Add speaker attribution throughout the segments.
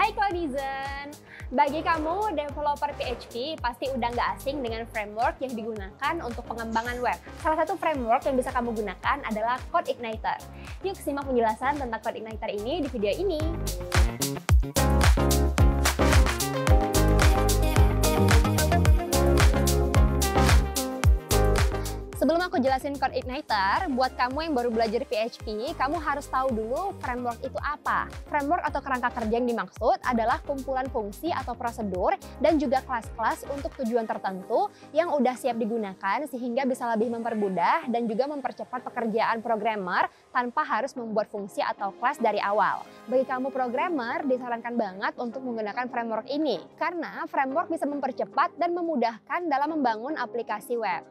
Speaker 1: Hai Cloudizen! Bagi kamu developer PHP pasti udah nggak asing dengan framework yang digunakan untuk pengembangan web. Salah satu framework yang bisa kamu gunakan adalah CodeIgniter. Yuk simak penjelasan tentang CodeIgniter ini di video ini. Sebelum aku jelasin CodeIgniter, buat kamu yang baru belajar PHP, kamu harus tahu dulu framework itu apa. Framework atau kerangka kerja yang dimaksud adalah kumpulan fungsi atau prosedur dan juga kelas-kelas untuk tujuan tertentu yang udah siap digunakan sehingga bisa lebih mempermudah dan juga mempercepat pekerjaan programmer tanpa harus membuat fungsi atau kelas dari awal. Bagi kamu programmer, disarankan banget untuk menggunakan framework ini karena framework bisa mempercepat dan memudahkan dalam membangun aplikasi web.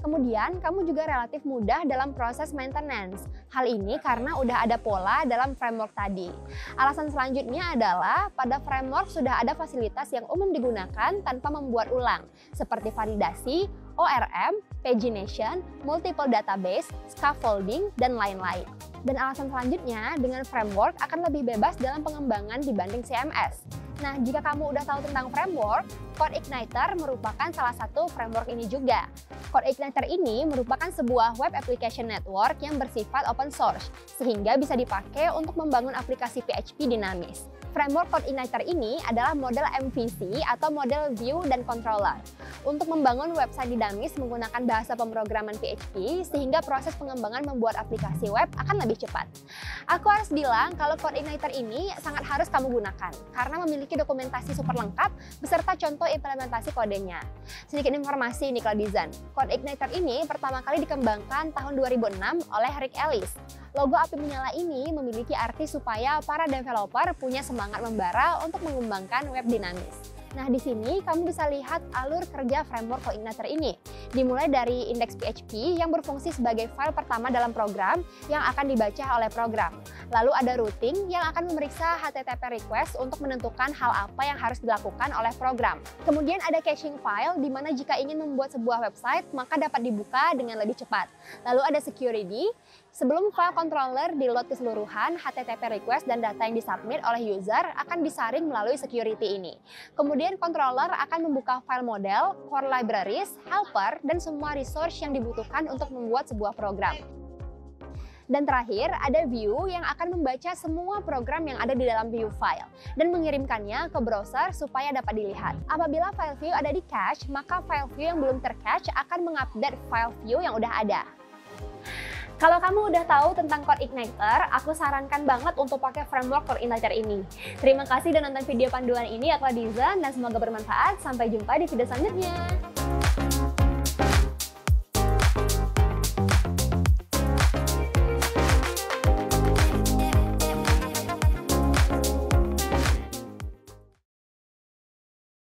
Speaker 1: Kemudian, kamu juga relatif mudah dalam proses maintenance. Hal ini karena udah ada pola dalam framework tadi. Alasan selanjutnya adalah pada framework sudah ada fasilitas yang umum digunakan tanpa membuat ulang, seperti validasi, ORM, pagination, multiple database, scaffolding, dan lain-lain. Dan alasan selanjutnya, dengan framework akan lebih bebas dalam pengembangan dibanding CMS. Nah, jika kamu udah tahu tentang framework, CodeIgniter merupakan salah satu framework ini juga. CodeIgniter ini merupakan sebuah web application network yang bersifat open source, sehingga bisa dipakai untuk membangun aplikasi PHP dinamis. Framework CodeIgniter ini adalah model MVC atau model view dan controller untuk membangun website dinamis menggunakan bahasa pemrograman PHP sehingga proses pengembangan membuat aplikasi web akan lebih cepat. Aku harus bilang kalau CodeIgniter ini sangat harus kamu gunakan karena memiliki dokumentasi super lengkap beserta contoh implementasi kodenya. Sedikit informasi nih Cloudizen, CodeIgniter ini pertama kali dikembangkan tahun 2006 oleh Rick Ellis. Logo api menyala ini memiliki arti supaya para developer punya semangat membara untuk mengembangkan web dinamis. Nah, di sini kamu bisa lihat alur kerja framework CodeIgniter ini. Dimulai dari indeks PHP yang berfungsi sebagai file pertama dalam program yang akan dibaca oleh program. Lalu ada routing yang akan memeriksa HTTP request untuk menentukan hal apa yang harus dilakukan oleh program. Kemudian ada caching file di mana jika ingin membuat sebuah website maka dapat dibuka dengan lebih cepat. Lalu ada security. Sebelum file controller di-load keseluruhan, HTTP request dan data yang disubmit oleh user akan disaring melalui security ini. Kemudian controller akan membuka file model, core libraries, helper, dan semua resource yang dibutuhkan untuk membuat sebuah program. Dan terakhir, ada view yang akan membaca semua program yang ada di dalam view file dan mengirimkannya ke browser supaya dapat dilihat. Apabila file view ada di cache, maka file view yang belum tercache akan mengupdate file view yang udah ada. Kalau kamu udah tahu tentang CodeIgniter, aku sarankan banget untuk pakai framework CodeIgniter ini. Terima kasih udah nonton video panduan ini ya Cloudizen, dan semoga bermanfaat. Sampai jumpa di video selanjutnya.